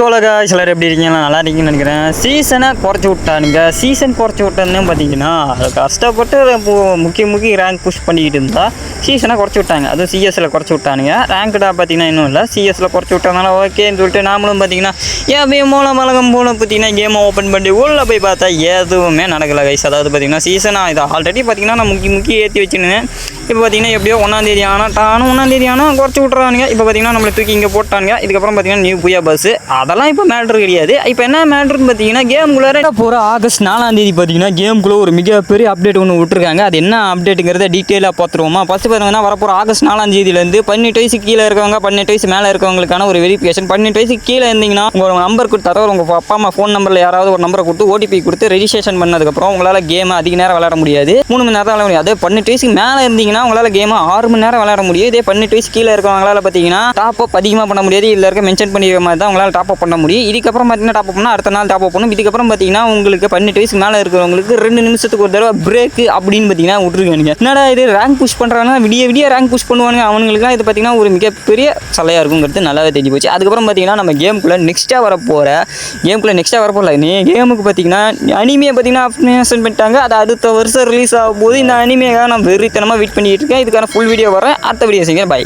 Guys எல்லாரும் எப்படி இருக்கீங்களா? நல்லா இருக்கீங்கன்னு நினைக்கிறேன். சீசனை குறைச்சி விட்டானுங்க. சீசன் குறைச்சி விட்டதுன்னு பார்த்தீங்கன்னா கஷ்டப்பட்டு முக்கிய ரேங்க் புஷ் பண்ணிக்கிட்டு இருந்தால் சீசனை குறைச்சி விட்டாங்க. அதுவும் சிஎஸ்சில் குறைச்சி விட்டானுங்க. ரேங்க்டாக பார்த்தீங்கன்னா இன்னும் இல்லை, சிஎஸ்சில் குறைச்சி விட்டதுனால ஓகேன்னு சொல்லிட்டு நாமளும் பார்த்தீங்கன்னா ஏன் மூலம் போல பார்த்தீங்கன்னா கேமை ஓப்பன் பண்ணி உள்ளே போய் பார்த்தா எதுவுமே நடக்கலை கைஸ். அதாவது பார்த்தீங்கன்னா சீசனாக இது ஆல்ரெடி பார்த்தீங்கன்னா நான் முக்கிய ஏற்றி வச்சுருந்தேன். இப்போ பார்த்தீங்கன்னா எப்படியோ 1ஆம் தேதி ஆனால் குறைச்சி விட்றானுங்க. இப்போ பார்த்தீங்கன்னா நம்மளை தூக்கி இங்கே போட்டானுங்க. இதுக்கப்புறம் பார்த்தீங்கன்னா நியூ புயா பஸ்ஸு அதெல்லாம் இப்போ மேட்ரு கிடையாது. இப்போ என்ன மேட்ருன்னு பார்த்தீங்கன்னா கேமுக்குள்ளே போகிற ஆகஸ்ட் 4ஆம் தேதி பார்த்தீங்கன்னா கேமுக்குள்ளே ஒரு மிகப்பெரிய அப்டேட் ஒன்று விட்டுருக்காங்க. அது என்ன அப்டேட்டுங்கிறத டீட்டெயிலாக பார்த்துருவோமா? ஃபஸ்ட்டு பார்த்தீங்கன்னா வரப்போகிற ஆகஸ்ட் 4ஆம் தேதியிலேருந்து 18 வயசு கீழே இருக்கவங்க 18 வயசு மேலே இருக்கவங்களுக்கான ஒரு வெரிஃபிகேஷன். 18 வயசு கீழே இருந்தீங்கன்னா உங்கள் நம்பர் கொடுத்து, அதாவது உங்கள் அப்பா அம்மா ஃபோன் நம்பரில் யாராவது ஒரு நம்பரை கொடுத்து ஓடிபி கொடுத்து ரெஜிஸ்ட்ரேஷன் பண்ணதுக்கப்புறம் உங்களால் கேமை அதிக நேரம் விளையாட முடியாது. 3 மணி நேரம் விளையாட முடியாது. அதே 18 வயசுக்கு மேலே இருந்தீங்கன்னா உங்களால் கேமை 6 மணி நேரம் விளையாட முடியும். இதே 18 வயசு கீழே இருக்கவங்களால் பார்த்தீங்கன்னா டாப் அப் அதிகமாக பண்ண முடியாது. இதில் இருக்க மென்ஷன் பண்ணிக்கிற மாதிரி தான் உங்களால் டாப் அப் பண்ண முடியும். இதுக்கப்புறம் பார்த்தீங்கன்னா டாப் அப் பண்ணால் அடுத்த நாள் டாப் அப் பண்ணும். இதுக்கப்புறம் பார்த்தீங்கன்னா உங்களுக்கு 18 வயசுக்கு மேலே இருக்கிறவங்களுக்கு 2 நிமிஷத்துக்கு ஒரு தடவை பிரேக் அப்படின்னு பார்த்தீங்கன்னா விட்டுருக்கானுங்க. என்னடா இது ரேங்க் புஷ் பண்ணுறாங்கன்னா விடிய ரேங்க் புஷ் பண்ணுவாங்க அவங்களுக்குலாம். இது பார்த்தீங்கன்னா ஒரு மிகப்பெரிய சலையாக இருக்குங்கிறது நல்லாவே தெரிஞ்சு போச்சு. அதுக்கப்புறம் பார்த்தீங்கன்னா நம்ம கேமுக்குள்ளே நெக்ஸ்ட்டாக வரப்போகிற கேமுக்கு பார்த்தீங்கன்னா அனிமையை பார்த்தீங்கன்னா அப்டேஷன் பண்ணிட்டாங்க. அது அடுத்த வருஷம் ரிலீஸ் ஆகும் போது இந்த அனிமையாக நான் வெறித்தனமாக வெயிட் பண்ணிட்டு இருக்கேன். இதுக்கான ஃபுல் வீடியோ வரேன். அடுத்த வீடியோ செய்யுங்க. பை.